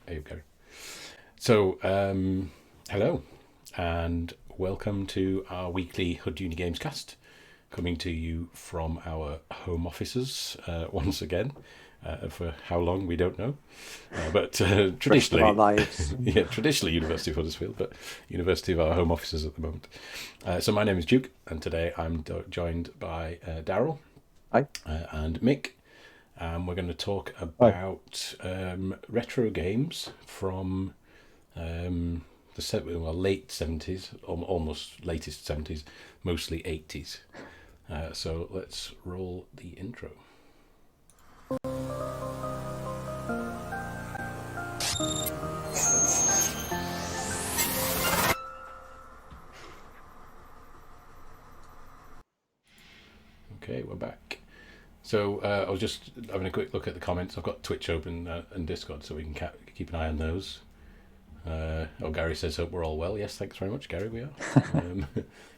There you go. So, hello, and welcome to our weekly HudUniGames cast, coming to you from our home offices once again. For how long, we don't know. But traditionally, our lives. traditionally University of Huddersfield, but University of our home offices at the moment. So my name is Duke, and today I'm joined by Daryl. Hi. And Mick. We're going to talk about retro games from the late 70s, almost latest 70s, mostly 80s. So let's roll the intro. Okay, we're back. So I was just having a quick look at the comments. I've got Twitch open and Discord, so we can keep an eye on those. Gary says, hope we're all well. Yes, thanks very much, Gary, we are.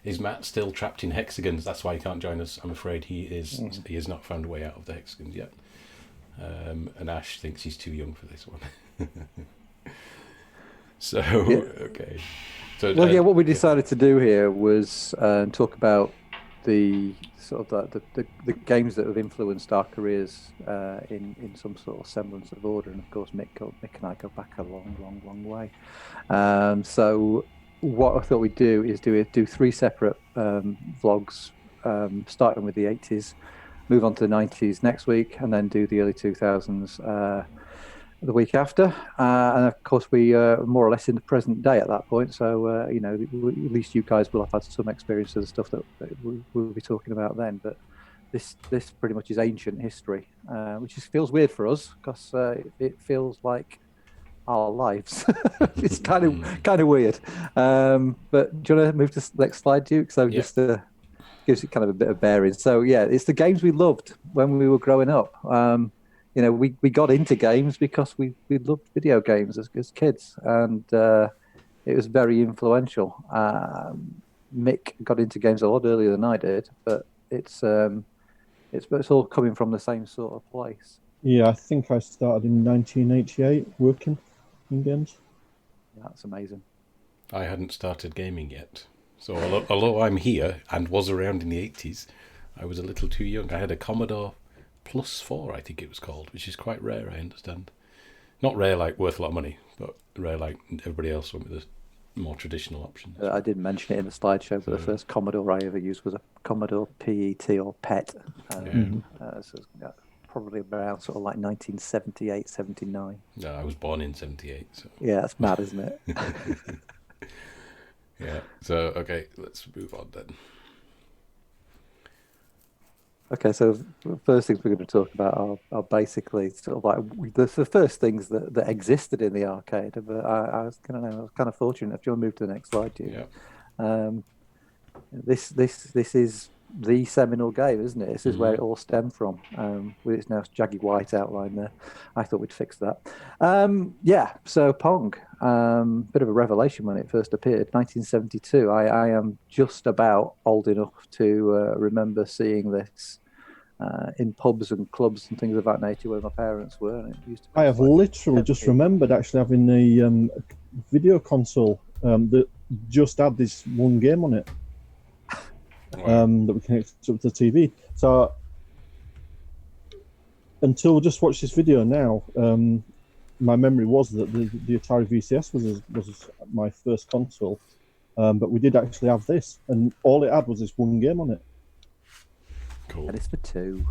Is Matt still trapped in hexagons? That's why he can't join us. I'm afraid he has not found a way out of the hexagons yet. And Ash thinks he's too young for this one. So, yeah. Okay. So, what we decided to do here was talk about the sort of the games that have influenced our careers in some sort of semblance of order, and of course Mick and I go back a long way. So what I thought we'd do is do three separate vlogs, starting with the 80s, move on to the 90s next week, and then do the early 2000s the week after, and of course we are more or less in the present day at that point, so at least you guys will have had some experience of the stuff that we'll be talking about then. But this pretty much is ancient history, which feels weird for us because it feels like our lives. It's kind of weird, but do you want to move to the next slide, Duke? So just gives it kind of a bit of bearing. So it's the games we loved when we were growing up. We got into games because we loved video games as kids, and it was very influential. Mick got into games a lot earlier than I did, but it's all coming from the same sort of place. Yeah, I think I started in 1988 working in games. That's amazing. I hadn't started gaming yet, so although I'm here and was around in the 80s, I was a little too young. I had a Commodore +4, I think it was called, which is quite rare, I understand. Not rare like worth a lot of money, but rare like everybody else went with the more traditional options. I didn't mention it in the slideshow, but the first Commodore I ever used was a Commodore PET or PET. So probably around sort of like 1978, 79. No, I was born in 78. So. Yeah, that's mad, isn't it? Yeah, so okay, let's move on then. Okay, so the first things we're going to talk about are basically sort of like the first things that existed in the arcade. But I was kind of fortunate. If you want to move to the next slide, Duke. Yeah. This is the seminal game, isn't it? This is where it all stemmed from. With its now jaggy white outline there. I thought we'd fix that. So Pong, bit of a revelation when it first appeared, 1972. I am just about old enough to remember seeing this in pubs and clubs and things of that nature where my parents were. And it used to be I have literally just remembered actually having a video console that just had this one game on it. That we connected up to the TV. So until we just watched this video now, my memory was that the Atari VCS was my first console, but we did actually have this, and all it had was this one game on it. Cool. And it's for two.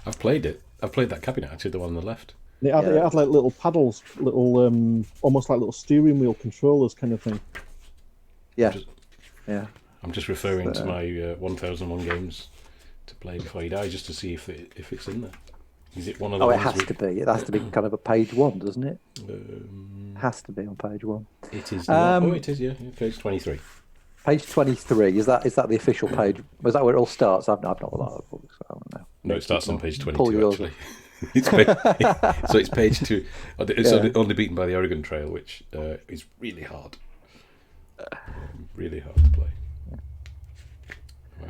I've played it. I've played that cabinet, actually, the one on the left. It had like little paddles, little almost like little steering wheel controllers kind of thing. Yeah. I'm just referring to my 1001 games to play before you die, just to see if it's in there. Is it one of the it has to be. It has to be kind of a page one, doesn't it? Has to be on page one. It is. It is. Yeah, page 23. Page 23. Is that the official page? Was that where it all starts? I've not a lot of books. So I don't know. No, it starts on page 22 actually. It's page 2. It's only beaten by the Oregon Trail, which is really hard. Really hard to play. Wow.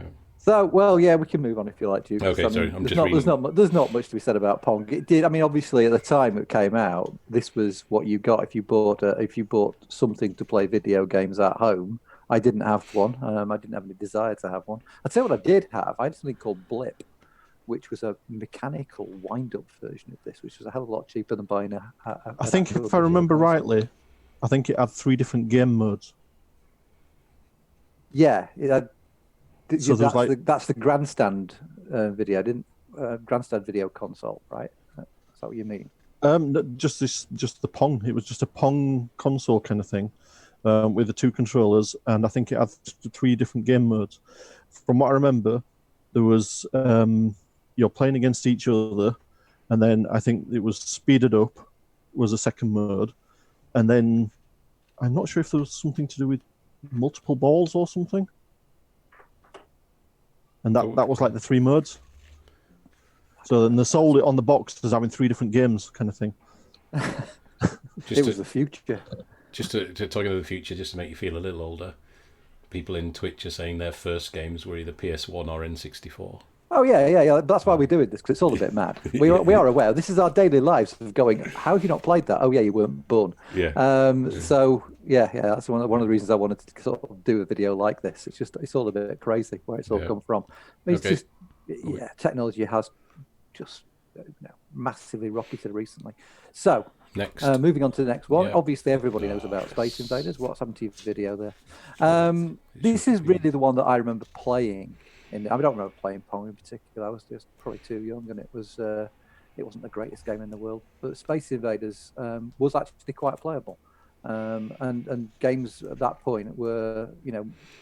So, well, yeah, we can move on if you like, Duke. Okay, I mean, sorry, I'm there's just not, reading. there's not much to be said about Pong. It did. I mean, obviously, at the time it came out, this was what you got if you bought something to play video games at home. I didn't have one. I didn't have any desire to have one. I'd say what I did have. I had something called Blip, which was a mechanical wind-up version of this, which was a hell of a lot cheaper than buying I think if I remember rightly, I think it had 3 different game modes. Yeah, it had, So that's the grandstand video, grandstand video console, right? Is that what you mean? Just the Pong. It was just a Pong console kind of thing, with the 2 controllers, and I think it had 3 different game modes. From what I remember, there was you're playing against each other, and then I think it was speeded up was a second mode, and then I'm not sure if there was something to do with multiple balls or something, and that was like the 3 modes. So then they sold it on the box as having 3 different games, kind of thing. It was the future. Just to talk about the future, just to make you feel a little older. People in Twitch are saying their first games were either PS1 or N64. Oh yeah. That's why we're doing this, because it's all a bit mad. We are aware. This is our daily lives of going, how have you not played that? Oh yeah, you weren't born. Yeah. So yeah. That's one of the reasons I wanted to sort of do a video like this. It's all a bit crazy where it's all come from. I mean, it's just technology has just massively rocketed recently. So next, moving on to the next one. Yeah. Obviously, everybody knows about Space Invaders. What's happened to your video there? This is really the one that I remember playing. I don't remember playing Pong in particular. I was just probably too young, and it wasn't the greatest game in the world. But Space Invaders was actually quite playable, and games at that point were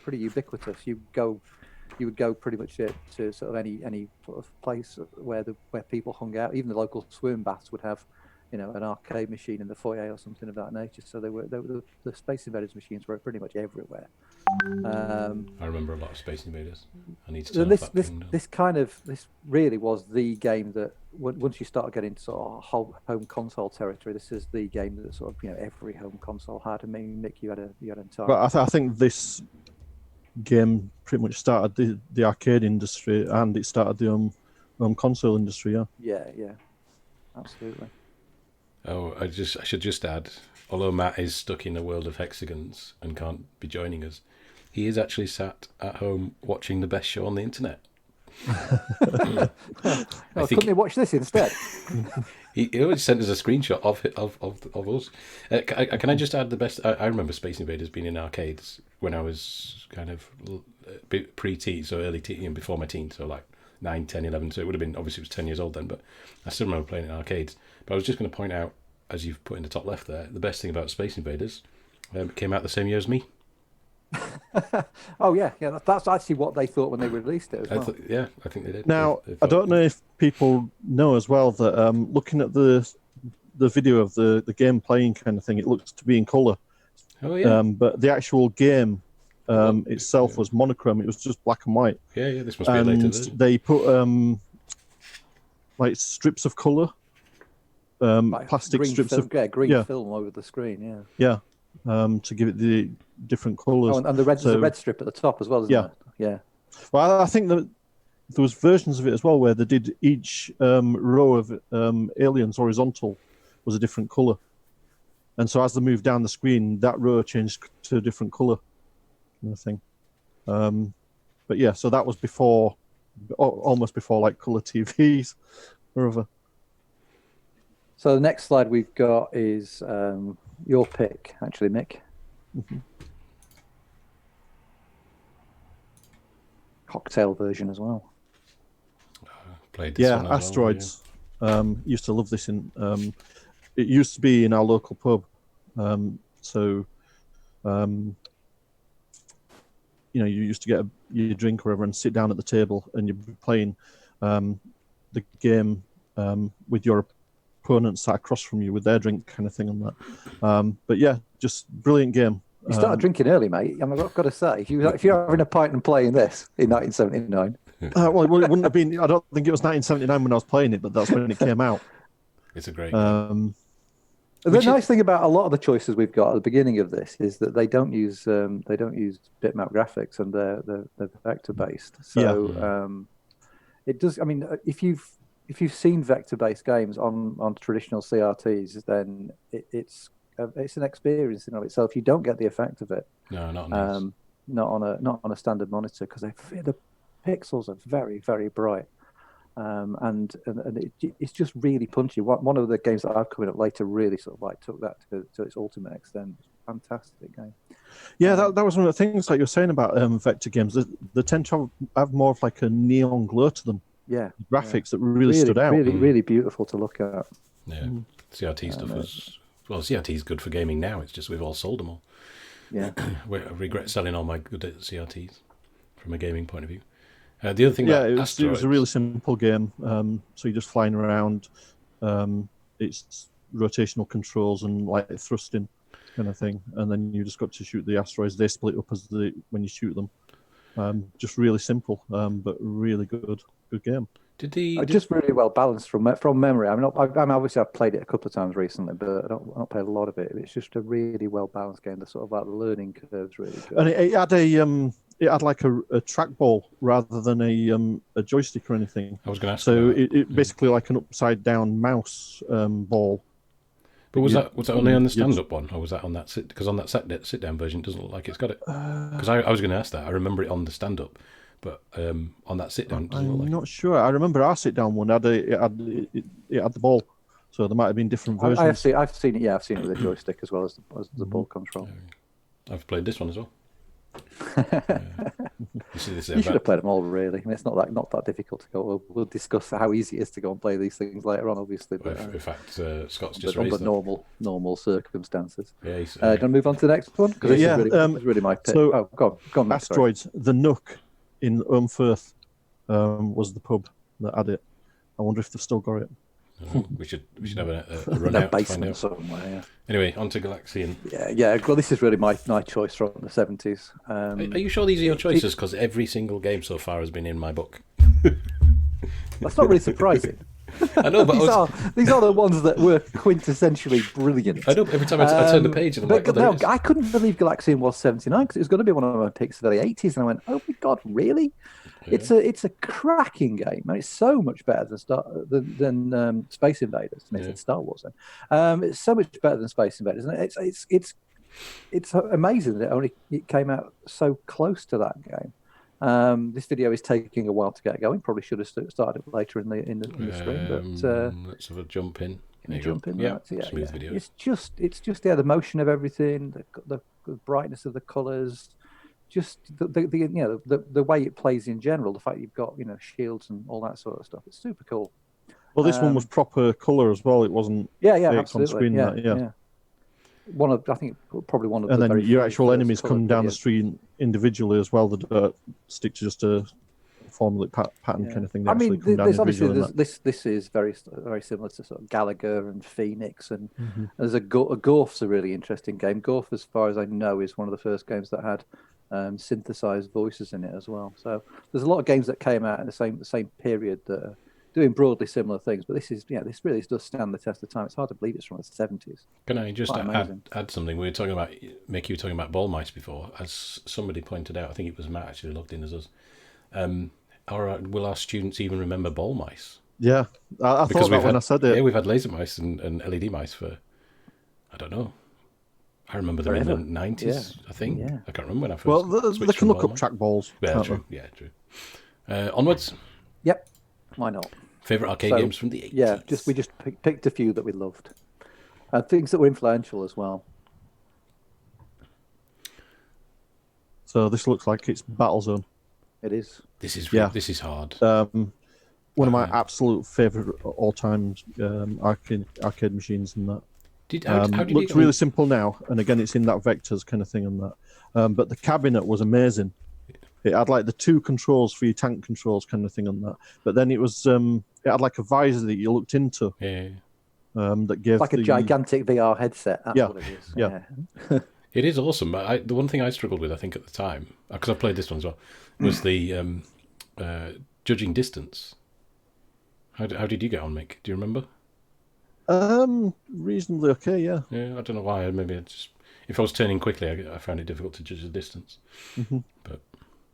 pretty ubiquitous. You would go pretty much to sort of any sort of place where people hung out. Even the local swim baths would have an arcade machine in the foyer or something of that nature. So the Space Invaders machines were pretty much everywhere. I remember a lot of Space Invaders. I need to turn off that this really was the game that once you start getting sort of home console territory, this is the game that sort of every home console had. I mean, Mick, you had an entire. But I think this game pretty much started the arcade industry, and it started the home console industry. Yeah, absolutely. Oh, I should just add, although Matt is stuck in a world of hexagons and can't be joining us, he is actually sat at home watching the best show on the internet. Couldn't he watch this instead? He always sent us a screenshot of us. Can I just add the best? I remember Space Invaders being in arcades when I was kind of pre-teen, so early teen, before my teen, so like 9, 10, 11. So it would have been, obviously it was 10 years old then, but I still remember playing in arcades. But I was just going to point out, as you've put in the top left there, the best thing about Space Invaders came out the same year as me. Oh yeah, that's actually what they thought when they released it as well. I think they did. Now, I don't know if people know as well that looking at the video of the game playing kind of thing, it looks to be in colour. Oh yeah. But the actual game itself was monochrome. It was just black and white. Yeah. This must be a later version. They put like strips of colour, plastic strips of green film over the screen. Yeah. To give it the different colours. Oh, and there's a red strip at the top as well, isn't there? Yeah. Well, I think that there was versions of it as well where they did each row of aliens horizontal was a different colour, and so as they moved down the screen, that row changed to a different colour, kind of thing. But yeah, so that was almost before like colour TVs, or other. So the next slide we've got is your pick, actually, Mick. Mm-hmm. Cocktail version as well. Played this one as Asteroids. Well, used to love this in. It used to be in our local pub. You used to get your drink or whatever and sit down at the table, and you'd be playing the game with your opponent sat across from you with their drink, kind of thing, on that. But yeah, just brilliant game. You started drinking early, mate. I've got to say, if you're having a pint and playing this in 1979. Well, it wouldn't have been. I don't think it was 1979 when I was playing it, but that's when it came out. It's a great game. The nice thing about a lot of the choices we've got at the beginning of this is that they don't use bitmap graphics, and they're vector based. So it does. I mean, if you've seen vector based games on traditional CRTs, then it's an experience in and of itself. You don't get the effect of it. No, not on these. Not on a standard monitor, because the pixels are very, very bright. And it's just really punchy. One of the games that I've coming up later really sort of like took that to its ultimate extent. Fantastic game. Yeah, that was one of the things like you were saying about vector games. They tend to have more of like a neon glow to them. Yeah, graphics that really stood out. Really beautiful to look at. Yeah, CRT stuff CRT is good for gaming now. It's just we've all sold them all. Yeah, I regret selling all my good CRTs from a gaming point of view. The other thing, it was a really simple game. So you're just flying around. It's rotational controls and like thrusting kind of thing, and then you just got to shoot the asteroids. They split up when you shoot them. Just really simple, but really good game. Just really well balanced from memory. I mean, obviously I've played it a couple of times recently, but I don't play a lot of it. It's just a really well balanced game. The sort of like the learning curve's really good. And it had like a trackball rather than a joystick or anything. I was going to ask. So it basically like an upside down mouse ball. But was that only on the stand-up one, or was that on that because on that sit-down version it doesn't look like it's got it? Because I was going to ask that. I remember it on the stand-up, but on that sit-down it doesn't look like. I'm not sure. I remember our sit-down one it had the ball, so there might have been different versions. I've seen it. Yeah, I've seen it with a joystick as well as the ball control. I've played this one as well. You should have played them all, really. I mean, it's not that difficult to go. We'll discuss how easy it is to go and play these things later on, obviously. But, in fact, Scott's just under raised normal circumstances. Yeah, do you want to move on to the next one? Because this is really my pick. So, go on. Asteroids. Sorry. The Nook in Firth was the pub that had it. I wonder if they've still got it. We should have a run out basement somewhere. Yeah. Anyway, on to Galaxian. Yeah. Well, this is really my choice from the 70s. Are you sure these are your choices? Because every single game so far has been in my book. That's not really surprising. I know, but these are the ones that were quintessentially brilliant. I know. Every time I turn the page, and I'm like, no, I couldn't believe Galaxian was 79 because it was going to be one of my picks for the 80s, and I went, "Oh my god, really?" Yeah. It's a cracking game, and it's so much better than Space Invaders. I mean, it's Star Wars. Then it's so much better than Space Invaders, and it's amazing that it came out so close to that game. This video is taking a while to get going. Probably should have started later in the stream. But let's have a jump in. Jump in. Yeah, smooth video. It's just the motion of everything, the brightness of the colours. Just the way it plays in general, the fact you've got shields and all that sort of stuff. It's super cool. Well, this one was proper colour as well. It wasn't. Absolutely. On screen, yeah. I think probably one of. And then your actual enemies come down the street individually as well. That don't stick to just a formulaic pattern kind of thing. I mean, this is very very similar to sort of Gallagher and Phoenix, and there's Gorf's a really interesting game. Gorf, as far as I know, is one of the first games that had synthesized voices in it as well. So there's a lot of games that came out in the same period that are doing broadly similar things. But this really does stand the test of time. It's hard to believe it's from the 70s. Can I just add something? We were talking about Mick. You were talking about ball mice before. As somebody pointed out, I think it was Matt actually logged in as us. Will our students even remember ball mice? Yeah, I thought that when I said it. Yeah, we've had laser mice and LED mice for, I don't know. I remember them in the 90s, I think. Yeah. I can't remember when I first. Well, they can look up trackballs. Yeah, true. Yeah, true. Onwards. Yep. Why not? Favorite arcade games from the 80s. Yeah, we just picked a few that we loved. Things that were influential as well. So this looks like it's Battlezone. It is. This is hard. One of my absolute favourite all-time arcade machines and that. Looks really simple now, and again, it's in that vectors kind of thing and that. But the cabinet was amazing. It had like the two controls for your tank controls kind of thing on that. But then it was it had like a visor that you looked into. Yeah. That gave like a gigantic VR headset. That's what it is. Yeah. It is awesome. But the one thing I struggled with, I think, at the time, because I played this one as well, was the judging distance. How did you get on, Mick? Do you remember? Reasonably okay, yeah. Yeah, I don't know why. Maybe it's just, if I was turning quickly, I found it difficult to judge the distance. Mm-hmm. But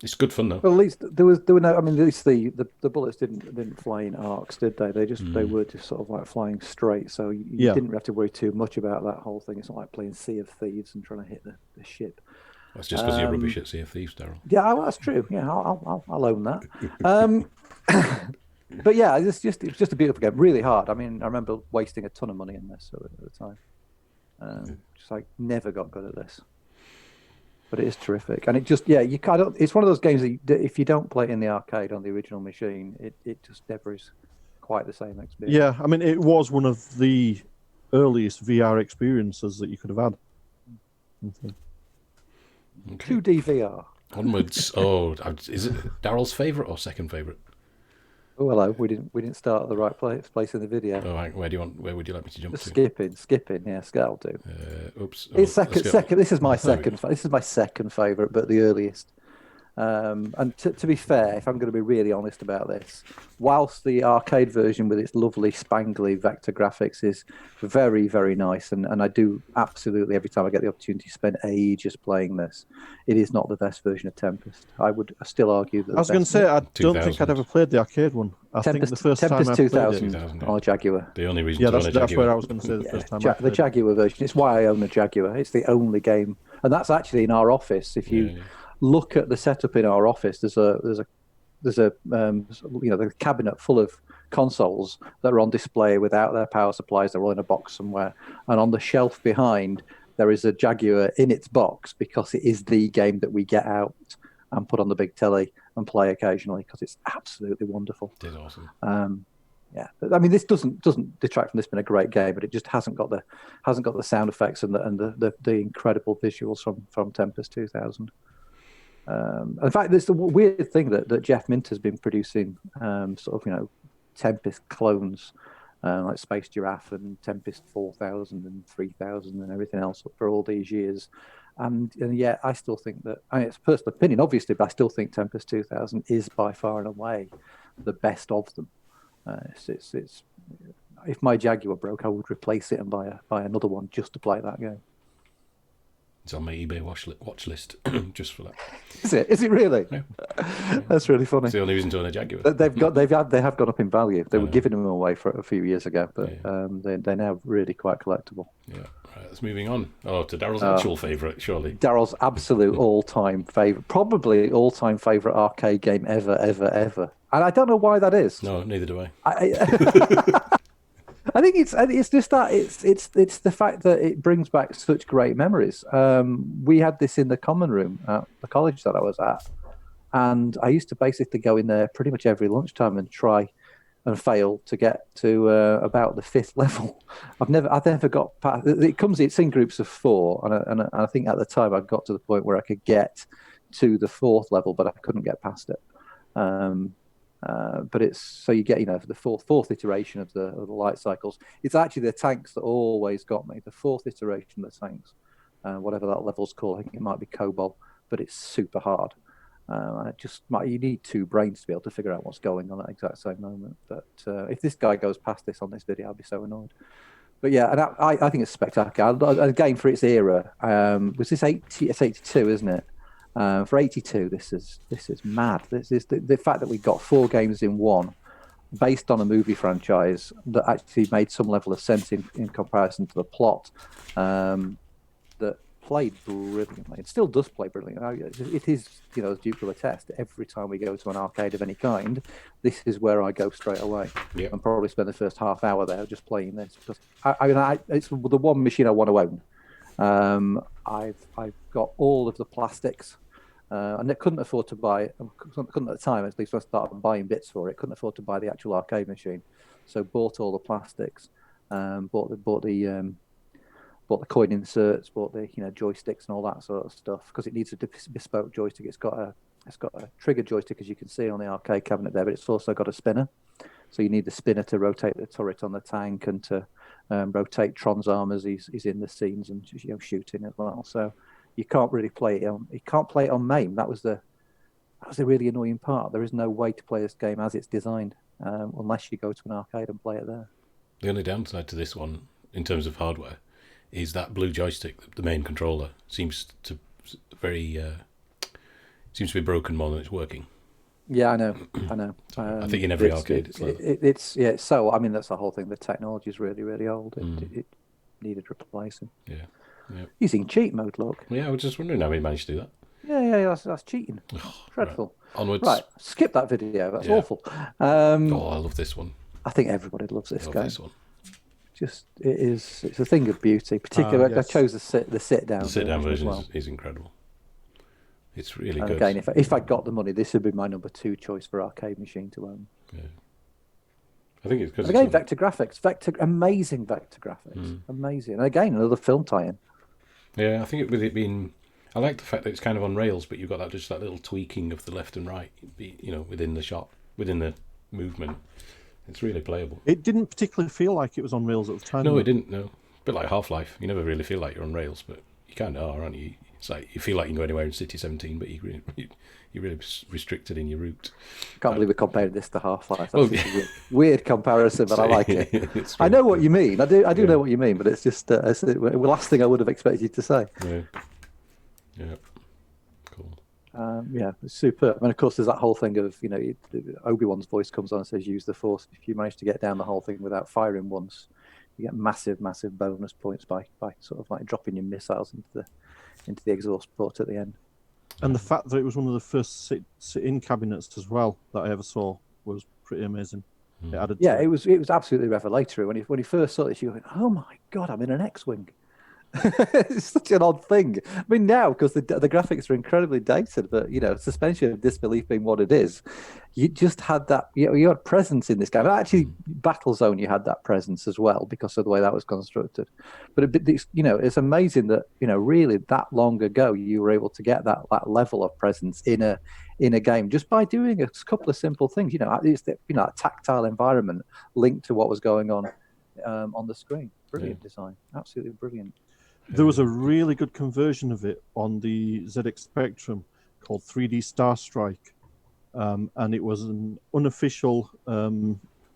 it's good fun though. Well, at least there were no. I mean, at least the bullets didn't fly in arcs, did they? They were just sort of like flying straight, so you didn't have to worry too much about that whole thing. It's not like playing Sea of Thieves and trying to hit the ship. That's just because you're rubbish at Sea of Thieves, Daryl. Yeah, well, that's true. Yeah, I'll own that. But yeah, it's just a beautiful game. Really hard. I mean, I remember wasting a ton of money in this at the time. Just like never got good at this. But it is terrific, and it just you can't. It's one of those games that if you don't play it in the arcade on the original machine, it just never is quite the same experience. Yeah, I mean, it was one of the earliest VR experiences that you could have had. Okay. 2D VR. Onwards. Oh, is it Daryl's favourite or second favourite? Oh, hello. We didn't start at the right place in the video. Oh, where would you like me to jump to? Skipping. Yeah, that'll do. Oops. It's second. This is my second. This is my second favourite, but the earliest. And to be fair, if I'm going to be really honest about this, whilst the arcade version with its lovely spangly vector graphics is very, very nice, and I do absolutely every time I get the opportunity spend ages playing this, it is not the best version of Tempest. I would still argue that. I was going to say, I don't think I'd ever played the arcade one. I Tempest, think the first Tempest time I 2000 played it, or Jaguar. The only reason yeah, to own a that's Jaguar. where I was going to say the first time. I The Jaguar version. It's why I own a Jaguar. It's the only game, and that's actually in our office. If you look at the setup in our office, there's a the cabinet full of consoles that are on display without their power supplies. They're all in a box somewhere, and on the shelf behind there is a Jaguar in its box because it is the game that we get out and put on the big telly and play occasionally because it's absolutely wonderful. It is awesome. Yeah, I mean, this doesn't detract from this being a great game, but it just hasn't got the sound effects and the incredible visuals from Tempest 2000. In fact, there's the weird thing that Jeff Minter's been producing, Tempest clones, like Space Giraffe and Tempest 4000 and 3000 and everything else for all these years. And yet, I still think that, I mean, it's a personal opinion, obviously, but I still think Tempest 2000 is by far and away the best of them. It's if my Jaguar broke, I would replace it and buy another one just to play that game. It's on my eBay watch list just for that. Is it really? Yeah. That's really funny. It's the only reason to own a Jaguar. They have gone up in value. They were giving them away for a few years ago, but they're now really quite collectible. Yeah. Right, that's moving on. Oh, to Daryl's actual favourite, surely. Daryl's absolute all-time favourite, probably all-time favourite arcade game ever. And I don't know why that is. No, neither do I. I think it's just that it's the fact that it brings back such great memories. We had this in the common room at the college that I was at, and I used to basically go in there pretty much every lunchtime and try and fail to get to about the 5th level. I've never got past. It's in groups of 4, and I think at the time I got to the point where I could get to the 4th level, but I couldn't get past it. But it's so you get for the fourth iteration of the light cycles. It's actually the tanks that always got me. The 4th iteration of the tanks, whatever that level's called. I think it might be Cobalt, but it's super hard. And you need 2 brains to be able to figure out what's going on at the exact same moment. But if this guy goes past this on this video, I'll be so annoyed. But yeah, and I think it's spectacular. Again, for its era, was this 80? It's 82, isn't it? For 82, this is mad. This is the fact that we got 4 games in one, based on a movie franchise that actually made some level of sense in comparison to the plot. That played brilliantly. It still does play brilliantly. It is, as Duke will attest, every time we go to an arcade of any kind, this is where I go straight away. Yep. And probably spend the first half hour there just playing this because it's the one machine I want to own. I've got all of the plastics, and I couldn't afford to buy. Couldn't at the time, at least when I started buying bits for it. Couldn't afford to buy the actual arcade machine, so bought all the plastics, bought the coin inserts, bought the joysticks and all that sort of stuff because it needs a bespoke joystick. It's got a trigger joystick, as you can see on the arcade cabinet there, but it's also got a spinner. So you need the spinner to rotate the turret on the tank and to rotate Tron's arm as he's in the scenes and shooting as well. So you can't really play it on. You can't play it on MAME. That was the really annoying part. There is no way to play this game as it's designed unless you go to an arcade and play it there. The only downside to this one, in terms of hardware, is that blue joystick, the main controller, seems to be broken more than it's working. Yeah, I know. I think in every arcade it's like that. It's so. I mean, that's the whole thing. The technology is really, really old. It needed replacing. Yeah. Using cheat mode, look. Yeah, I was just wondering how we managed to do that. Yeah, that's cheating. Dreadful. Right. Onwards. Right, skip that video. That's awful. I love this one. I think everybody loves this game. This one. Just it's a thing of beauty. Particularly, yes. I chose the sit down. The sit down version as well. is incredible. It's really and good. Again, if I got the money, this would be my number 2 choice for arcade machine to own. Yeah. I think it's because again, vector graphics, amazing vector graphics, amazing. And again, another film tie-in. Yeah, I think with it being, I like the fact that it's kind of on rails, but you've got that little tweaking of the left and right, within the shot, within the movement. It's really playable. It didn't particularly feel like it was on rails at the time. No, it didn't. No, a bit like Half-Life. You never really feel like you're on rails, but you kind of are, aren't you? It's like you feel like you can go anywhere in City 17, but you're really restricted in your route. Can't believe we compared this to Half-Life. That's Well, a weird comparison, but I like it. I know what you mean. I do know what you mean, but it's just it's the last thing I would have expected you to say. Yeah. Cool. It's superb. And of course, there's that whole thing of Obi-Wan's voice comes on and says, "Use the Force." If you manage to get down the whole thing without firing once, you get massive bonus points by sort of like dropping your missiles into the exhaust port at the end. And the fact that it was one of the first sit-in cabinets as well that I ever saw was pretty amazing. It added it was absolutely revelatory when he first saw this. You went, "Oh my God, I'm in an X-wing." It's such an odd thing. I mean, now because the graphics are incredibly dated, but suspension of disbelief being what it is, you just had that. You had presence in this game. Actually, Battlezone, you had that presence as well because of the way that was constructed. But it's amazing that really that long ago you were able to get that level of presence in a game just by doing a couple of simple things. It's a tactile environment linked to what was going on the screen. Brilliant design, absolutely brilliant. There was a really good conversion of it on the ZX Spectrum called 3D Star Strike, and it was an unofficial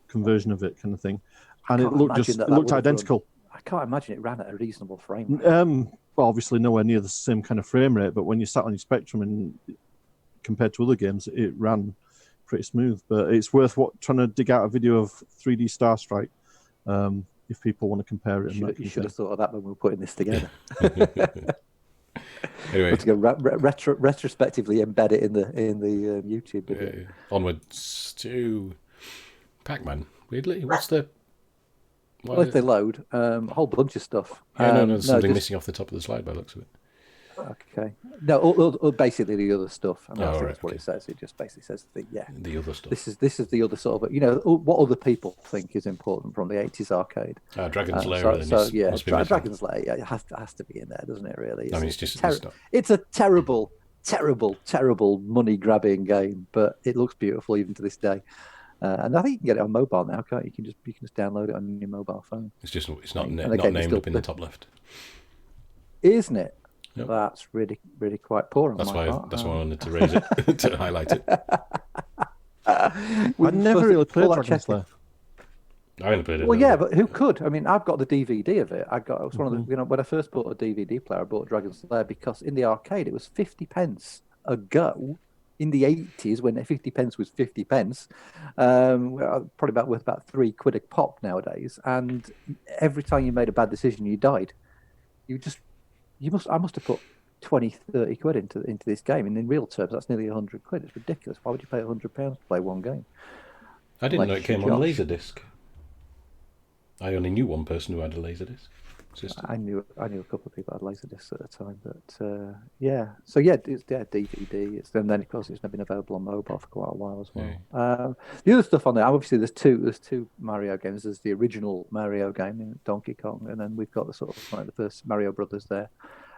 conversion of it, kind of thing, and it looked identical. I can't imagine it ran at a reasonable frame rate. Well, obviously nowhere near the same kind of frame rate, but when you sat on your Spectrum and compared to other games, it ran pretty smooth. But it's worth trying to dig out a video of 3D Star Strike. If people want to compare it. You should have thought of that when we were putting this together. Anyway, to go retrospectively embed it in the YouTube video. Onwards to Pac-Man. Weirdly, what's the? Well, if they load, a whole bunch of stuff. There's something missing off the top of the slide by the looks of it. Okay. No, basically the other stuff. I think that's what it says. It just basically says the other stuff. This is the other sort of what other people think is important from the 80s arcade. Dragon's Lair. Dragon's Lair. Yeah, it has to be in there, doesn't it? Really. It's a terrible money grabbing game, but it looks beautiful even to this day. And I think you can get it on mobile now, can't you? You can just download it on your mobile phone. It's not named up in the top left, isn't it? Yep. That's really, really quite poor. That's why I wanted to raise it to highlight it. I never really played Dragon's Lair. I haven't played it. Well, but who could? I mean, I've got the DVD of it. It was one of the when I first bought a DVD player, I bought Dragon's Lair because in the arcade it was 50p a go. In the 80s, when 50p was 50p, probably worth about £3 a pop nowadays. And every time you made a bad decision, you died. I must have put 20-30 quid into this game, and in real terms, that's nearly 100 quid. It's ridiculous. Why would you pay £100 to play one game? I didn't know it came on Laserdisc. I only knew one person who had a Laserdisc system. I knew a couple of people had Laserdiscs at the time, but So it's DVD. And then of course it's been available on mobile for quite a while as well. Yeah. The other stuff on there, obviously, there's two Mario games. There's the original Mario game, Donkey Kong, and then we've got the sort of the first Mario Brothers there.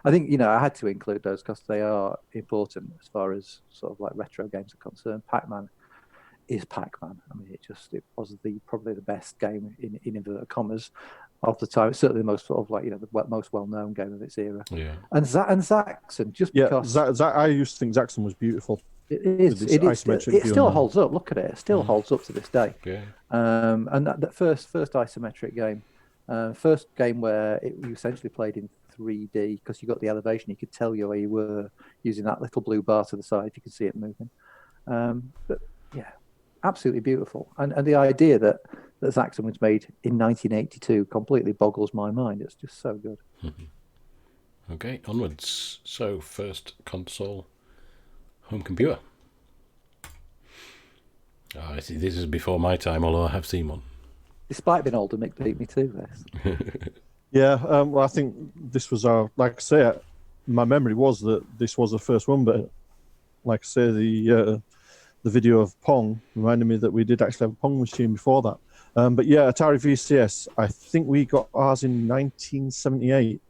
I think I had to include those because they are important as far as sort of like retro games are concerned. Pac-Man is Pac-Man. I mean, it was probably the best game in inverted commas of the time. It's certainly the most sort of the most well-known game of its era. Yeah. And Zaxxon, just because I used to think Zaxxon was beautiful. It is. this It is. isometric It view still now. holds up. Look at it. It still holds up to this day. Yeah. And that first isometric game, first game where you essentially played in 3D because you got the elevation. You could tell you where you were using that little blue bar to the side. You could see it moving. But yeah, absolutely beautiful. And the idea that Zaxxon was made in 1982 completely boggles my mind. It's just so good. Okay, onwards. So, first console, home computer. Oh, I see. This is before my time, although I have seen one. Despite being older, Mick beat me too. This. Yeah, well, I think this was our, like I say, my memory was that this was the first one, but like I say, the video of Pong reminded me that we did actually have a Pong machine before that. But yeah, Atari VCS, I think we got ours in 1978.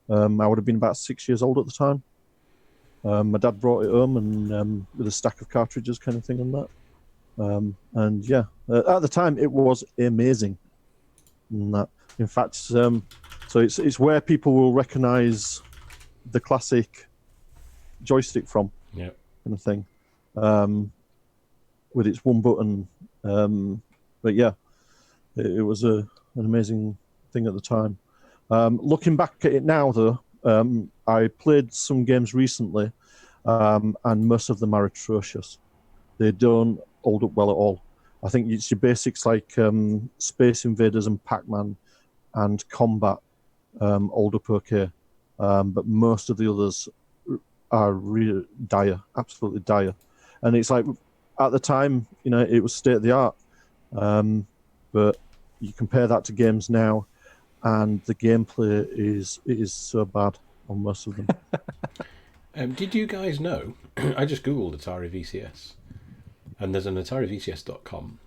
I would have been about 6 years old at the time. My dad brought it home and with a stack of cartridges kind of thing on that. And yeah, at the time it was amazing. And that, in fact, so it's where people will recognise the classic joystick from, Yeah, kind of thing, with its one button. But yeah, it was an amazing thing at the time. Looking back at it now, though, I played some games recently, and most of them are atrocious. They don't hold up well at all. I think it's your basics like Space Invaders and Pac-Man and Combat hold up okay, but most of the others are really dire, absolutely dire. And it's like at the time, it was state of the art, but you compare that to games now, and the gameplay is so bad on most of them. did you guys know? I just googled Atari VCS, and there's an AtariVCS.com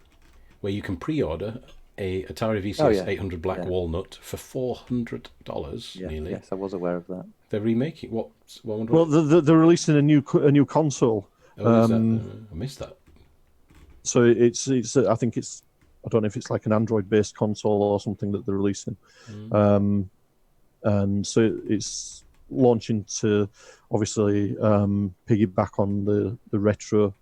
where you can pre-order a Atari VCS 800 Black Walnut for $400 nearly. Yes, I was aware of that. They're remaking what? Well, they're releasing a new console. Oh, is that? I missed that. So it's I think it's, I don't know if it's like an Android-based console or something that they're releasing. And so it's launching to obviously piggyback on the retro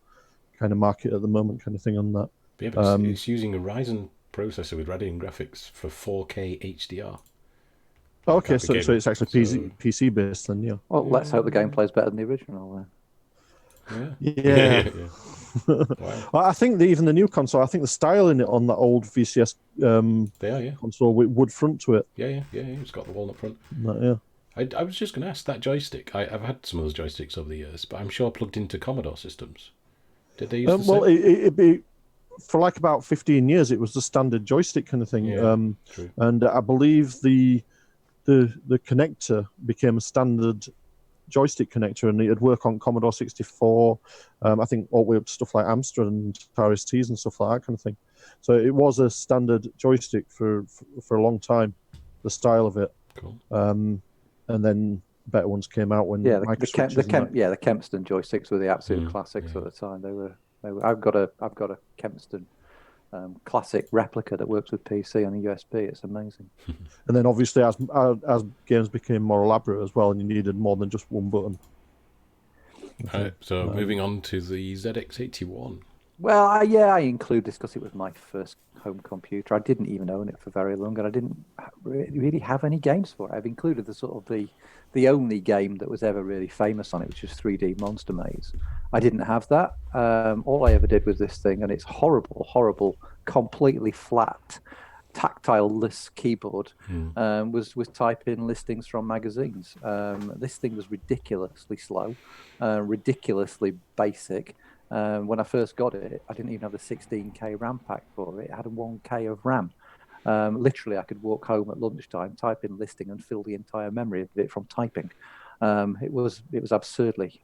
kind of market at the moment, kind of thing on that. Yeah, but it's using a Ryzen processor with Radeon graphics for 4K HDR. Okay, so it's actually PC based then, yeah. Well, let's hope the gameplay is better than the original. Yeah. Wow. I think even the new console, I think the styling it on that old VCS console with wood front to it. Yeah. It's got the walnut front. Yeah. I was just going to ask that joystick. I've had some of those joysticks over the years, but I'm sure plugged into Commodore systems. Did they use the well, same? For like about 15 years, it was the standard joystick kind of thing. Yeah, true. And I believe the connector became a standard joystick connector, and it'd work on Commodore 64. I think all the way up to stuff like Amstrad and Atari STs and stuff like that kind of thing. So it was a standard joystick for a long time, the style of it. Cool. And then better ones came out when the Kempston joysticks were the absolute classics at the time. They were. I've got a Kempston classic replica that works with PC on a USB. It's amazing. And then obviously as games became more elaborate as well, and you needed more than just one button. Right, so moving on to the ZX81. Well, I include this because it was my first home computer. I didn't even own it for very long, and I didn't really have any games for it. I've included the only game that was ever really famous on it, which was 3D Monster Maze. I didn't have that. All I ever did was this thing, and it's horrible, completely flat, tactile-less keyboard. Was type in listings from magazines. This thing was ridiculously slow, ridiculously basic. When I first got it, I didn't even have the 16K RAM pack for it. It had a 1K of RAM. Literally, I could walk home at lunchtime, type in listing, and fill the entire memory of it from typing. It was absurdly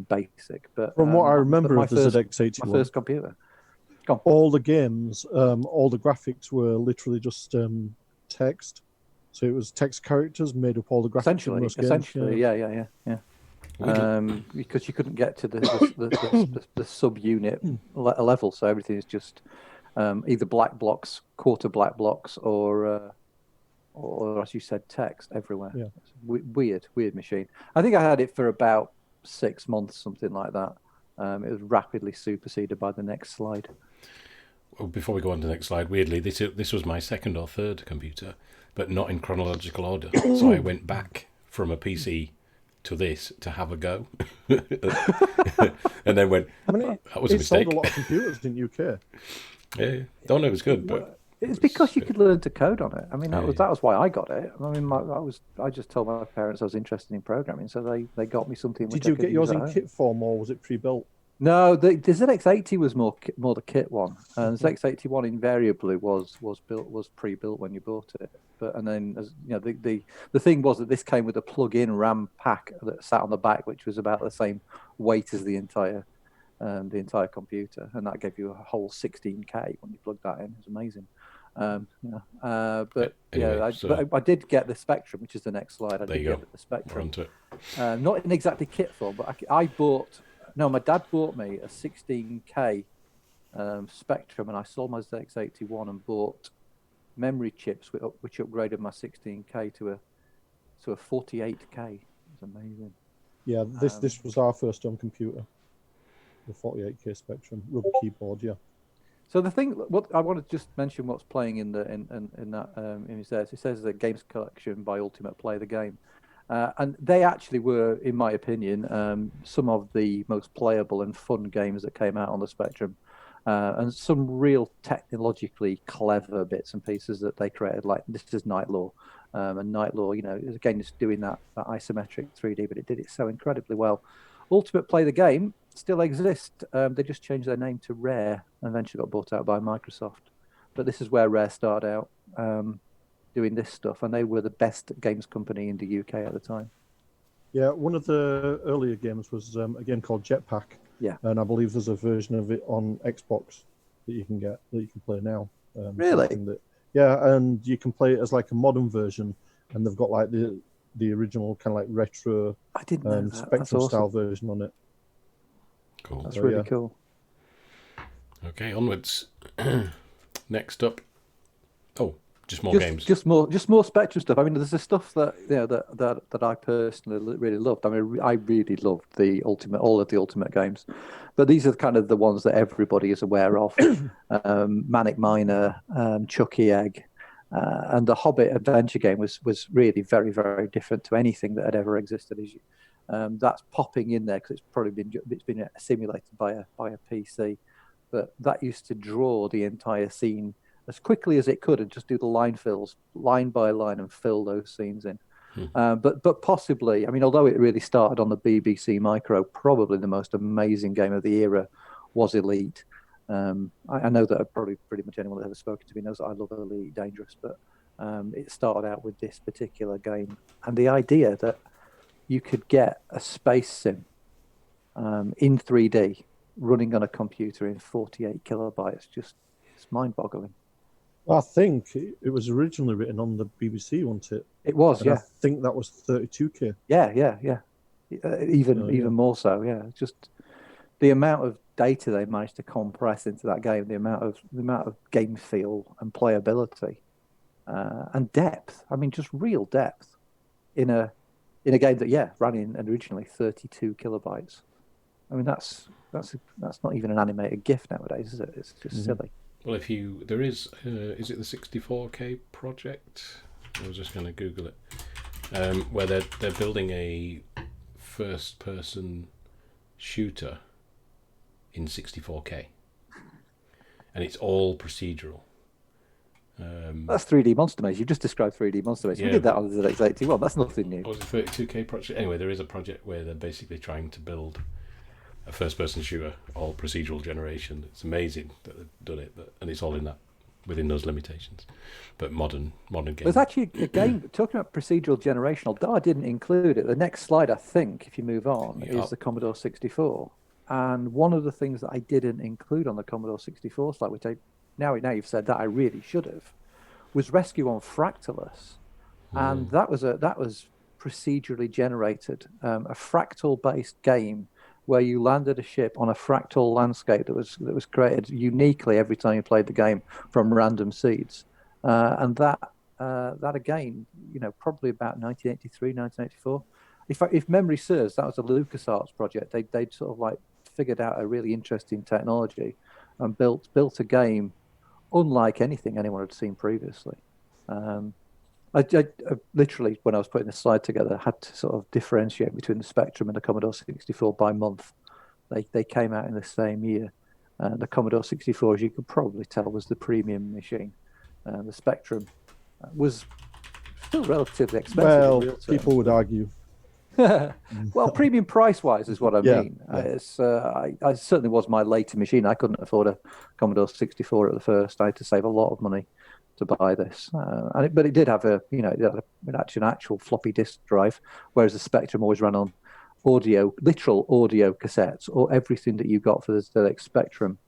basic. But from what I remember of the ZX81, my first computer, all the games, all the graphics were literally just text. So it was text characters made up all the graphics. Essentially, yeah. Because you couldn't get to the subunit level, so everything is just either black blocks, quarter black blocks, or as you said, text everywhere. Yeah. Weird machine. I think I had it for about 6 months, something like that. it was rapidly superseded by the next slide. Well, before we go on to the next slide, weirdly, this was my second or third computer, but not in chronological order. So I went back from a PC to this to have a go, and then went. I mean, That was a it mistake. sold a lot of computers in UK. Yeah, don't know it was good, but It's because you could learn to code on it. I mean, that Yeah. was why I got it. I mean, I just told my parents I was interested in programming, so they got me something. Which Did you I could get yours use at in home. kit form or was it pre-built? No, the ZX80 was more the kit one, and ZX81 invariably was pre-built when you bought it. But and then as you know, the thing was that this came with a plug-in RAM pack that sat on the back, which was about the same weight as the entire computer, and that gave you a whole 16K when you plugged that in. It was amazing. But Anyway, yeah, so- I did get the Spectrum, which is the next slide. I There did you get go. the We're Spectrum. onto it. Not in exactly kit form, but my dad bought me a 16K Spectrum, and I sold my ZX81 and bought memory chips which upgraded my 16K to a 48K. It was amazing. Yeah, this was our first home computer, the 48K Spectrum rubber keyboard. Yeah. So the thing, what I want to just mention, what's playing in that image there. It says the Games Collection by Ultimate Play the Game, and they actually were, in my opinion, some of the most playable and fun games that came out on the Spectrum, and some real technologically clever bits and pieces that they created. Like this is Night Law, and Night Law, again, it's doing that isometric 3D, but it did it so incredibly well. Ultimate Play the Game still exist. They just changed their name to Rare and eventually got bought out by Microsoft. But this is where Rare started out doing this stuff, and they were the best games company in the UK at the time. Yeah, one of the earlier games was a game called Jetpack. Yeah. And I believe there's a version of it on Xbox that you can play now. Really? Yeah, and you can play it as like a modern version, and they've got like the original kind of like retro I didn't know that. Spectrum That's awesome. style version on it. Cool. That's So, really yeah. cool. Okay, onwards. Next up. Oh, just more games. Just more Spectrum stuff. I mean, there's the stuff that that I personally really loved. I mean, I really loved all of the Ultimate games, but these are kind of the ones that everybody is aware of. Manic Miner, Chucky Egg, and the Hobbit adventure game was really very, very different to anything that had ever existed. That's popping in there because it's been simulated by a PC, but that used to draw the entire scene as quickly as it could and just do the line fills line by line and fill those scenes in. But possibly, I mean, although it really started on the BBC Micro, probably the most amazing game of the era was Elite. I know that probably pretty much anyone that's ever spoken to me knows that I love Elite Dangerous, but it started out with this particular game. And the idea that you could get a space sim in 3D running on a computer in 48 kilobytes, it's mind-boggling. I think it was originally written on the BBC, wasn't it? It was, And yeah. I think that was 32K. Yeah. Even more so, yeah. Just the amount of data they managed to compress into that game, the amount of game feel and playability, and depth. I mean, just real depth in a game that ran in originally 32 kilobytes. I mean, that's not even an animated GIF nowadays, is it? It's just silly. Well, there is it the 64K project? I was just going to Google it, where they're building a first-person shooter in 64K, and it's all procedural. That's 3D Monster Maze. You just described 3D Monster Maze. We did that on the ZX81. That's nothing new. Or was it 32K project? Anyway, there is a project where they're basically trying to build a first-person shooter, all procedural generation. It's amazing that they've done it, and it's all within those limitations. But modern games. There's actually a game talking about procedural generation. Although I didn't include it, the next slide, I think, if you move on, is the Commodore 64. And one of the things that I didn't include on the Commodore 64 slide, which now you've said that I really should have, was Rescue on Fractalus, and that was procedurally generated, a fractal-based game where you landed a ship on a fractal landscape that was created uniquely every time you played the game from random seeds, and that again, probably about 1983, 1984. If memory serves, that was a LucasArts project. They'd sort of like figured out a really interesting technology and built a game unlike anything anyone had seen previously. I literally, when I was putting the slide together, had to sort of differentiate between the Spectrum and the Commodore 64 by month. They came out in the same year. The Commodore 64, as you could probably tell, was the premium machine. The Spectrum was still relatively expensive. Well, people would argue. Well, premium price-wise is what I mean. Yeah. I certainly was my later machine. I couldn't afford a Commodore 64 at the first. I had to save a lot of money to buy this, but it did have an actual floppy disk drive, whereas the Spectrum always ran on literal audio cassettes. Or everything that you got for the ZX Spectrum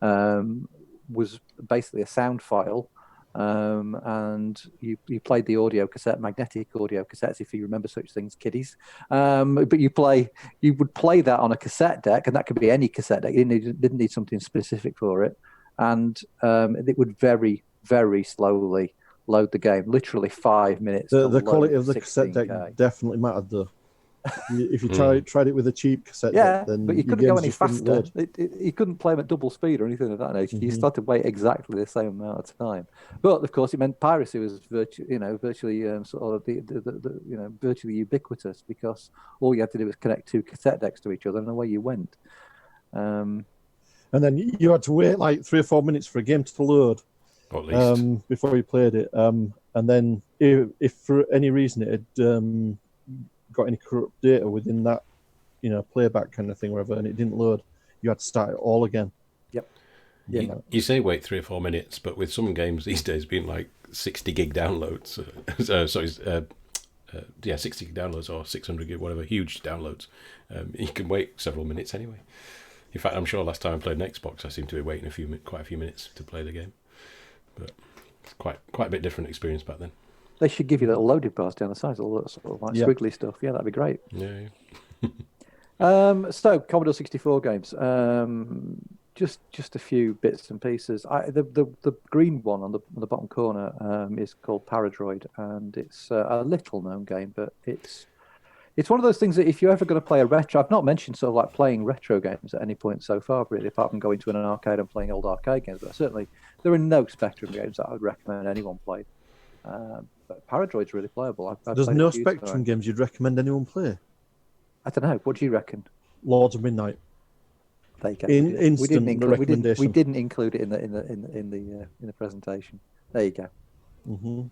was basically a sound file. And you played the audio cassette, magnetic audio cassettes, if you remember such things, kiddies. But you would play that on a cassette deck, and that could be any cassette deck. You didn't need something specific for it, and it would very, very slowly load the game. Literally 5 minutes. The quality of the cassette deck definitely mattered, though. If you tried it with a cheap cassette deck, then but you couldn't go any faster. You couldn't play them at double speed or anything of that nature. You started to wait exactly the same amount of time. But of course, it meant piracy was virtually sort of virtually ubiquitous, because all you had to do was connect two cassette decks to each other, and away you went. And then you had to wait like 3 or 4 minutes for a game to load, at least, before you played it. And then if for any reason it had got any corrupt data within that, playback kind of thing, wherever, and it didn't load, you had to start it all again. Yep. Yeah. You say wait 3 or 4 minutes, but with some games these days being like 60 gig downloads, 60 gig downloads or 600 gig, whatever, huge downloads, you can wait several minutes anyway. In fact, I'm sure last time I played an Xbox, I seemed to be waiting quite a few minutes to play the game. But it's quite a bit different experience back then. They should give you little loading bars down the sides, all that sort of like squiggly stuff. Yeah, that'd be great. Yeah. So Commodore 64 games. Just a few bits and pieces. The green one on the bottom corner is called Paradroid, and it's a little known game, but it's one of those things that if you're ever going to play a retro, I've not mentioned sort of like playing retro games at any point so far, really, apart from going to an arcade and playing old arcade games. But certainly there are no Spectrum games that I would recommend anyone play. But Paradroid's really playable. There's no Spectrum games you'd recommend anyone play? I don't know. What do you reckon? Lords of Midnight. There you go. Instant recommendation. We didn't include it in the presentation. There you go. Mm-hmm.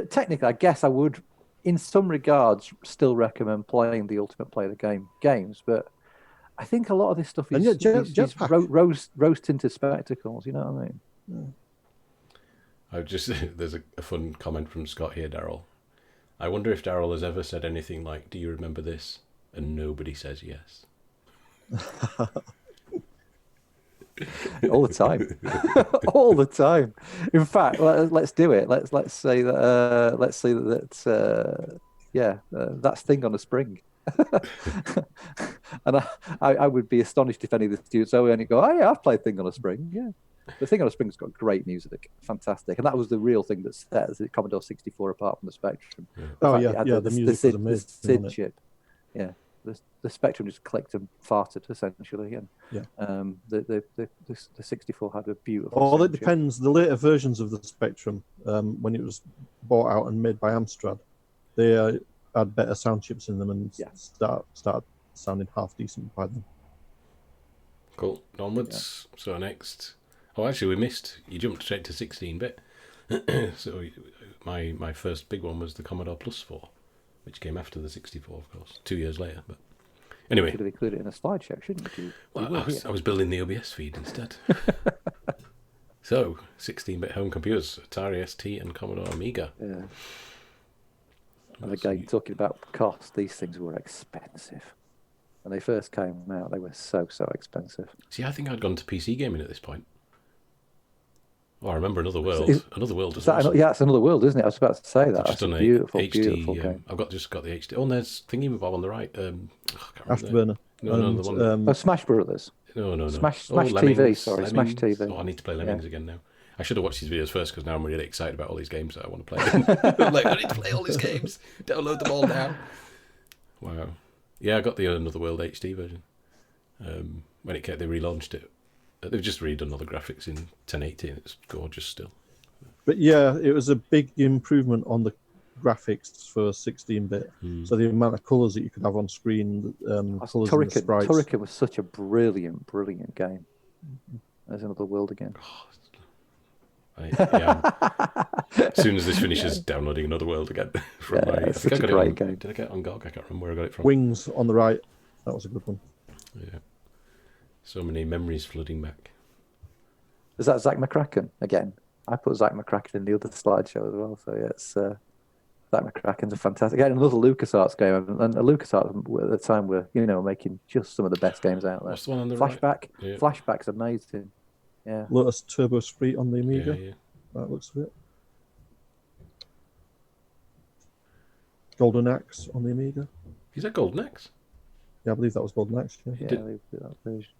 Technically, I guess I would, in some regards, still recommend playing the Ultimate Player games, but I think a lot of this stuff is rose-tinted spectacles. You know what I mean? Yeah. There's a fun comment from Scott here, Daryl. I wonder if Daryl has ever said anything like, "Do you remember this?" and nobody says yes. All the time. All the time. In fact, let's do it. Let's say that. That's Thing on a Spring. And I would be astonished if any of the students only go, "Oh yeah, I've played Thing on a Spring." Yeah. The Thing on a Spring's got great music, fantastic, and that was the real thing that set the Commodore 64 apart from the Spectrum. Yeah. The music was amazing. The SID chip, the Spectrum just clicked and farted essentially, and the 64 had a beautiful. It depends. The later versions of the Spectrum, when it was bought out and made by Amstrad, they had better sound chips in them and started sounding half decent by them. Cool. Onwards. Yeah. So next. Oh, actually, you jumped straight to 16-bit. So my first big one was the Commodore Plus 4, which came after the 64, of course, 2 years later. But anyway, you should have included it in a slideshow, shouldn't you? Well, I was building the OBS feed instead. So 16-bit home computers: Atari ST and Commodore Amiga. Yeah. And again, talking about cost, these things were expensive. When they first came out, they were so expensive. See, I think I'd gone to PC gaming at this point. Oh, I remember Another World. Another World is awesome. It's Another World, isn't it? I was about to say that. I've just done beautiful game. I've just got the HD. Oh, and there's Thingy-Bob on the right. Afterburner. No, the one. Smash Brothers. No. Smash TV. Sorry, Lemmings. Smash TV. Oh, I need to play Lemmings again now. I should have watched these videos first, because now I'm really excited about all these games that I want to play. I'm like, I need to play all these games. Download them all now. Wow. Yeah, I got the Another World HD version. when they relaunched it. They've just redone all the graphics in 1080 and it's gorgeous still. But yeah, it was a big improvement on the graphics for 16-bit. So the amount of colours that you could have on screen, colours in the sprites. Turrican was such a brilliant game. There's another world again. As soon as this finishes, downloading Another World again. It's such a great game. Did I get it on GOG? I can't remember where I got it from. Wings on the right. That was a good one. Yeah. So many memories flooding back. Is that Zach McCracken again? I put Zach McCracken in the other slideshow as well. So yeah, it's Zach McCracken's a fantastic. Again, another LucasArts game, and LucasArts at the time were making just some of the best games out there. What's the one on the Flashback? right? Yeah. Flashback's amazing. Yeah. Lotus Turbo Sprite on the Amiga. Yeah. That looks of it. Golden Axe on the Amiga. Is that Golden Axe? Yeah, I believe that was Golden Axe. Yeah. They did that version.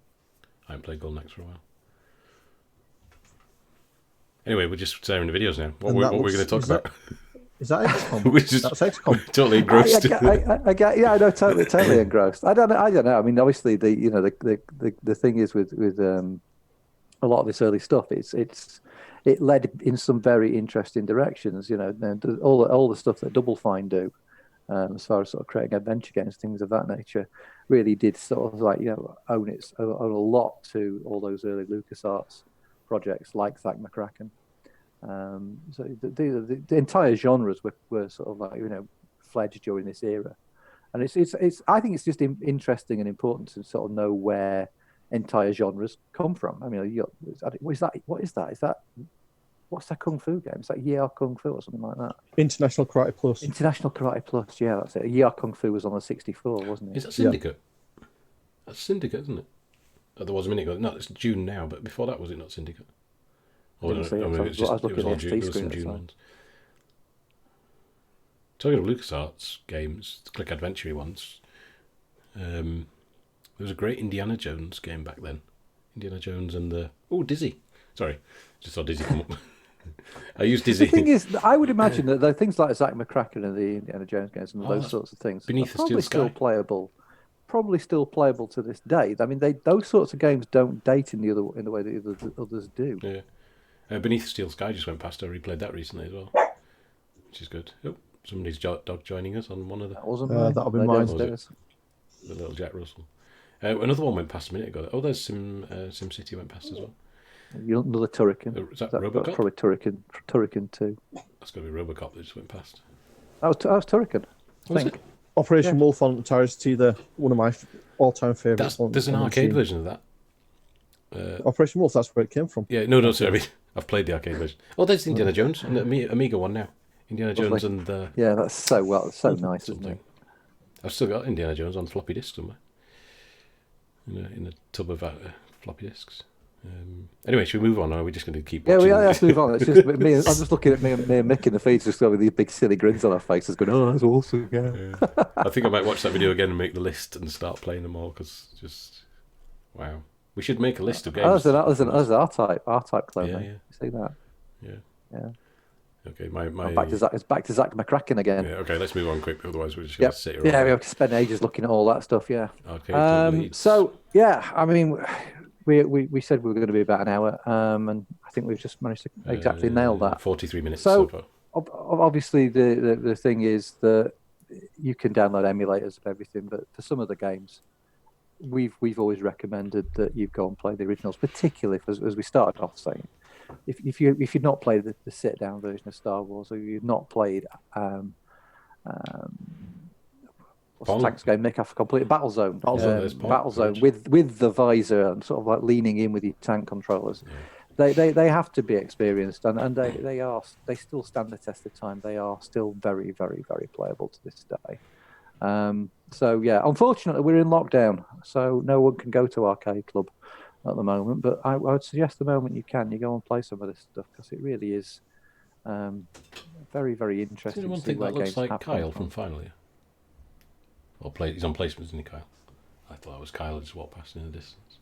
I haven't played Golden Axe for a while. Anyway, we're just sharing the videos now. What are we going to talk about? Is that XCOM? That's XCOM. Totally engrossed. I know, totally engrossed. I don't know. I mean, obviously, the thing is with a lot of this early stuff, it led in some very interesting directions. All the stuff that Double Fine do, as far as sort of creating adventure games, things of that nature, really did sort of own a lot to all those early LucasArts projects like Zach McCracken. So the entire genres were sort of fledged during this era, and it's I think it's just interesting and important to sort of know where entire genres come from. I mean, what is that? What's that kung fu game? Is that Yar Kung Fu or something like that? International Karate Plus. International Karate Plus, yeah, that's it. Yar Kung Fu was on the 64, wasn't it? Is that Syndicate? Yeah. That's Syndicate, isn't it? Oh, there was a minute ago. No, it's June now, but before that, was it not Syndicate? I was looking at the ST screen at the time. Talking of LucasArts games, click adventure ones, there was a great Indiana Jones game back then. Indiana Jones and the... Oh, Dizzy. Sorry, just saw Dizzy come up. I used Dizzy. The thing is, I would imagine that the things like Zach McCracken and the Indiana Jones games and those sorts of things Beneath are probably still playable. Probably still playable to this day. I mean, those sorts of games don't date in the way that others do. Yeah. Beneath Steel Sky just went past. I replayed that recently as well, which is good. Oh, somebody's dog joining us on one of the... That wasn't that'll be mine. The little Jack Russell. Another one went past a minute ago. Oh, there's SimCity went past as well. Another Turrican. Is that Robocop? Probably Turrican 2. That's got to be Robocop that just went past. That was Turrican. I think. It? Operation Wolf on Atari ST, one of my all-time favourites. There's an arcade version of that. Operation Wolf, that's where it came from. Yeah, no, sorry. I've played the arcade version. Oh, there's Indiana Jones and the Amiga one now. Indiana Jones and the... Yeah, that's so nice, isn't it? I've still got Indiana Jones on floppy disk somewhere. In a tub of floppy disks. Anyway, should we move on, or are we just going to keep watching? Yeah, let's move on. It's just me. I'm just looking at me and Mick in the feeds, just with these big silly grins on our faces, going, "Oh, that's awesome!" Yeah. I think I might watch that video again and make the list and start playing them all because wow, we should make a list of games. There's an R-Type clone. Yeah. You see that? Yeah. Okay, my it's back to Zach McCracken again. Yeah. Okay, let's move on quick. Otherwise, we're just going to sit here. Yeah, we have to spend ages looking at all that stuff. Yeah. Okay. So yeah, I mean, we said we were going to be about an hour, and I think we've just managed to exactly nail that. 43 minutes so far. Obviously, the thing is that you can download emulators of everything, but for some of the games, we've always recommended that you go and play the originals, particularly as we started off saying. If you've not played the sit-down version of Star Wars, or you've not played what's the tanks game? Mick, I've completed Battlezone. Battlezone with the visor and sort of like leaning in with your tank controllers. Yeah. They have to be experienced, and they still stand the test of time. They are still very, very, very playable to this day. So yeah, unfortunately we're in lockdown, so no one can go to Arcade Club at the moment, but I would suggest the moment you can, you go and play some of this stuff, because it really is very, very interesting. Does anyone think that looks like Kyle from Final Year? Or he's on placements, isn't he, Kyle? I thought it was Kyle who just walked past in the distance.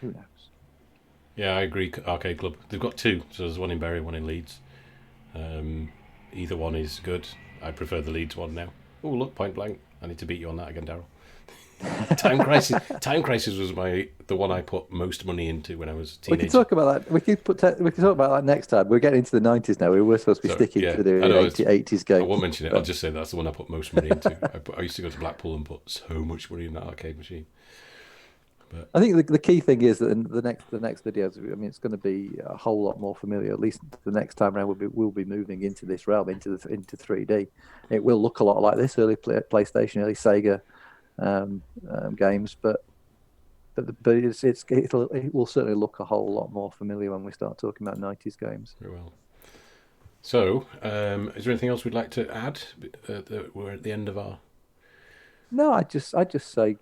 Who knows? Yeah, I agree. Arcade Club. They've got two, so there's one in Bury, one in Leeds. Either one is good. I prefer the Leeds one now. Oh, look, Point Blank. I need to beat you on that again, Daryl. Time Crisis was the one I put most money into when I was a We teenager. can talk about that. We can talk about that next time. We're getting into the 90s now. We were supposed to be sticking to the 80s games. I won't mention it. I'll just say that's the one I put most money into. I used to go to Blackpool and put so much money in that arcade machine. But I think the key thing is that in the next videos, I mean, it's going to be a whole lot more familiar. At least the next time around, we'll be moving into this realm, into 3D. It will look a lot like this early PlayStation, early Sega games, but it will certainly look a whole lot more familiar when we start talking about 90s games. very well. So, is there anything else we'd like to add? We're at the end of our. No, I just say,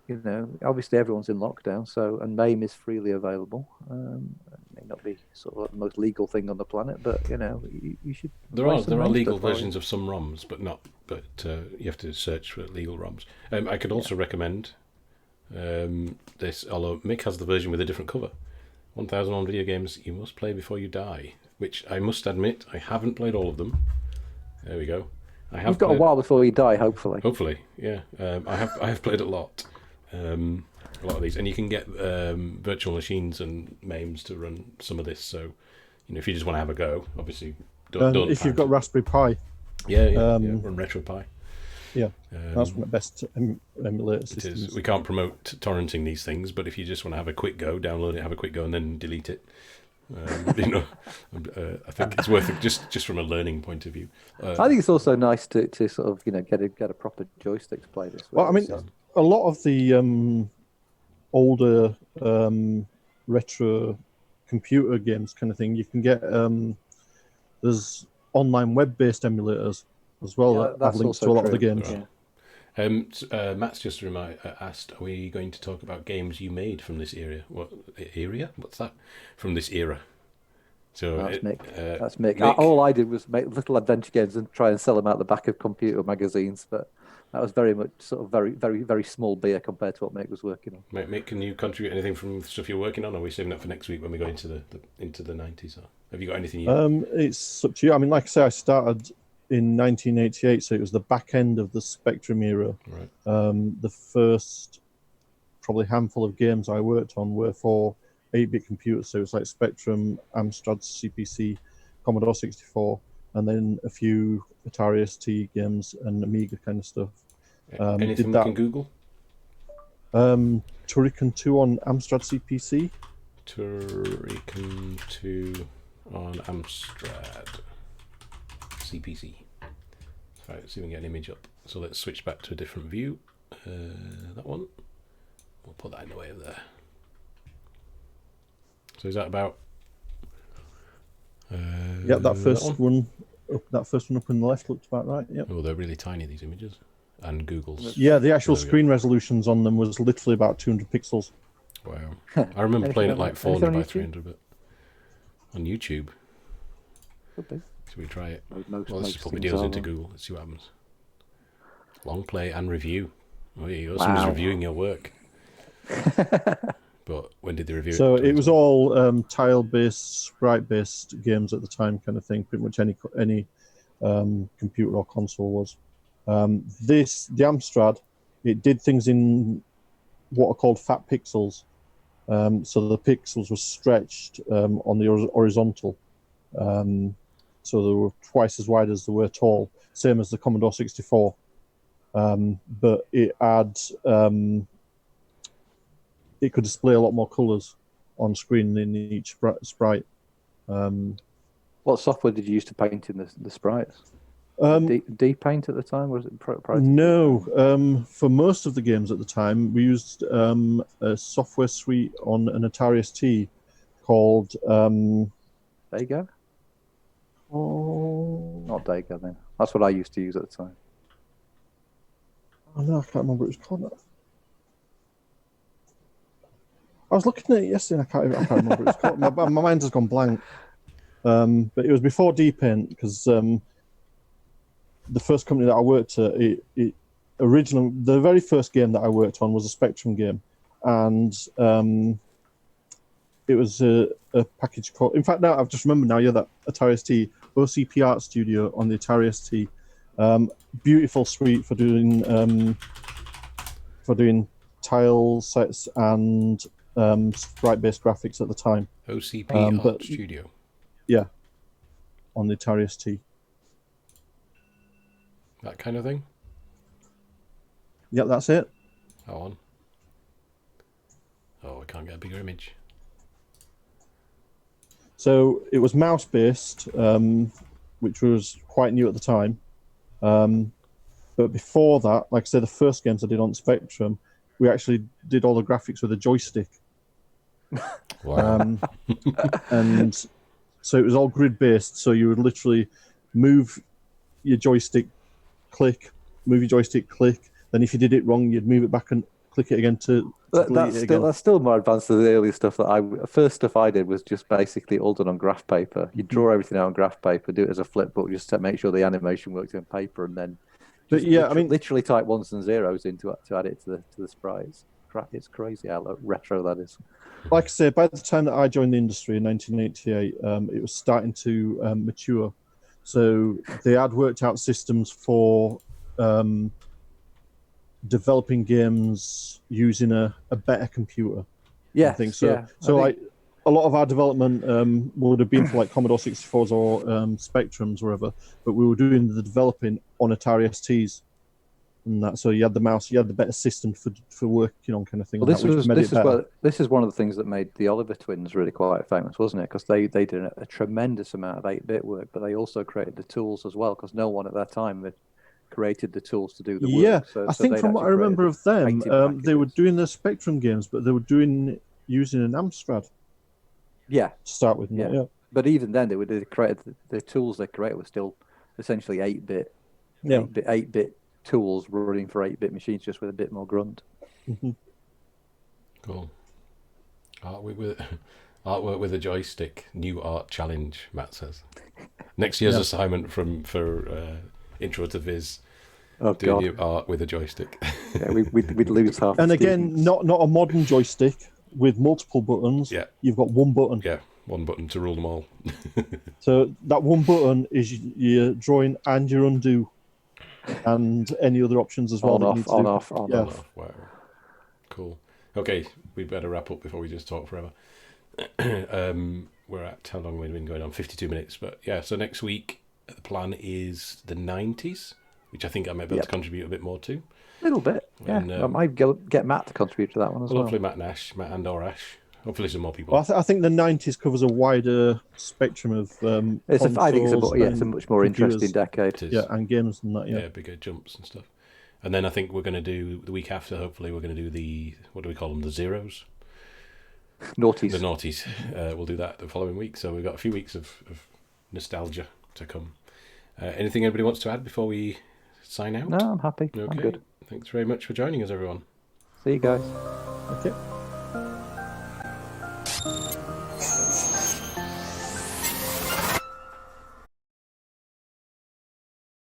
obviously everyone's in lockdown, and MAME is freely available. It may not be sort of the most legal thing on the planet, but you should. There are legal versions of some ROMs, but you have to search for legal ROMs. I could also recommend this, although Mick has the version with a different cover. 1001 video games you must play before you die, which I must admit I haven't played all of them. There we go. You've got a while before you die, hopefully. Hopefully, yeah. I have played a lot of these, and you can get virtual machines and MAMEs to run some of this. So, if you just want to have a go, obviously, don't. If you've got Raspberry Pi, run RetroPie. Yeah, that's one of the best emulator systems. It is. We can't promote torrenting these things, but if you just want to have a quick go, download it, have a quick go, and then delete it. I think it's worth it just from a learning point of view. I think it's also nice to sort of get a proper joystick to play this with. Well, I mean, a lot of the older retro computer games kind of thing, you can get there's online web-based emulators as well that have links to a lot of the games. Right. Matt's just asked, are we going to talk about games you made from this era? What's that? From this era. So that's Mick. All I did was make little adventure games and try and sell them out the back of computer magazines, but that was very much sort of very, very, very small beer compared to what Mick was working on. Mick, can you contribute anything from stuff you're working on, or are we saving that for next week when we go into the 90s? Or have you got anything? It's up to you. I mean, like I say, I started in 1988, so it was the back end of the Spectrum era. Right. The first probably handful of games I worked on were for 8-bit computers, so it was like Spectrum, Amstrad CPC, Commodore 64, and then a few Atari ST games and Amiga kind of stuff. Anything we can Google? Turrican 2 on Amstrad CPC. Turrican 2 on Amstrad CPC. Right, let's see if we can get an image up. So let's switch back to a different view. That one. We'll put that in the way of there. So is that about? That first one up in the left looks about right. Yep. Oh, they're really tiny, these images. And Google's. Yeah, the actual screen resolutions on them was literally about 200 pixels. Wow. I remember playing it like 400 by 300, but on YouTube. Could be. Should we try it? Let's just put videos into Google. Let's see what happens. Long play and review. Oh, yeah, you got someone's reviewing your work. But when did they review it? So it was all tile-based, sprite-based games at the time, kind of thing. Pretty much any computer or console was. The Amstrad, it did things in what are called fat pixels. So the pixels were stretched on the horizontal. So they were twice as wide as they were tall, same as the Commodore 64. But it had it could display a lot more colours on screen in each sprite. What software did you use to paint in the sprites? D-Paint at the time, or was it No, for most of the games at the time, we used a software suite on an Atari ST called Dega? Oh, not Dega then. That's what I used to use at the time. Oh no, I can't remember what it was called. I was looking at it yesterday and I can't remember what it was called. My mind has gone blank. But it was before D-Paint, because the first company that I worked at, the very first game that I worked on was a Spectrum game. And it was a package called... In fact, now I've just remembered now, that Atari ST, OCP Art Studio on the Atari ST. Beautiful suite for doing tile sets and sprite-based graphics at the time. OCP Art Studio. Yeah, on the Atari ST. That kind of thing? Yep, that's it. Hold on. Oh, I can't get a bigger image. So it was mouse-based, which was quite new at the time. But before that, like I said, the first games I did on Spectrum, we actually did all the graphics with a joystick. Wow. And so it was all grid-based, so you would literally move your joystick, click, move your joystick, click. Then if you did it wrong, you'd move it back and click it again to delete it again. That's still more advanced than the early stuff that first stuff I did was just basically all done on graph paper. You draw everything out on graph paper, do it as a flip book, just to make sure the animation works on paper, and then literally type ones and zeros in to add it to the sprites. It's crazy how retro that is. Like I say, by the time that I joined the industry in 1988, it was starting to mature. So they had worked out systems for developing games using a better computer. Yeah, I think so. Like a lot of our development would have been for like Commodore 64s or Spectrums, wherever, but we were doing the developing on Atari STs. And that, so you had the mouse, you had the better system for working on, kind of thing. Well, this is one of the things that made the Oliver twins really quite famous, wasn't it? Because they did a tremendous amount of 8-bit work, but they also created the tools as well, because no one at that time had created the tools to do the work. Yeah, so I think from what I remember of them, they were doing the Spectrum games, but they were using an Amstrad. Yeah, to start with. Yeah. But even then, they created the tools they created were still essentially 8-bit. Yeah, 8-bit tools running for 8-bit machines, just with a bit more grunt. Mm-hmm. Cool. Artwork with a joystick. New art challenge, Matt says. Next year's assignment for Intro to Viz. Do new art with a joystick. Yeah, we'd lose half. And again, not a modern joystick with multiple buttons. Yeah. You've got one button. Yeah, one button to rule them all. So that one button is your drawing and your undo, and any other options as well. On off. Wow. Cool. Okay, we better wrap up before we just talk forever. We're at, how long have we been going on? 52 minutes. But yeah, so next week the plan is the 90s, which I think I might be able to contribute a bit more to. A little bit, yeah. And, I might get Matt to contribute to that one as well. Hopefully Matt and or Ash. Hopefully some more people. Well, I think the 90s covers a wider spectrum of I think it's a much more interesting decade. Yeah, and games and that, yeah, bigger jumps and stuff. And then I think we're going to do, the week after, hopefully, we're going to do the, what do we call them, the zeros? Naughties. The naughties. We'll do that the following week. So we've got a few weeks of nostalgia to come. Anything anybody wants to add before we sign out? No, I'm happy. Okay. I'm good. Thanks very much for joining us, everyone. See you guys. Okay.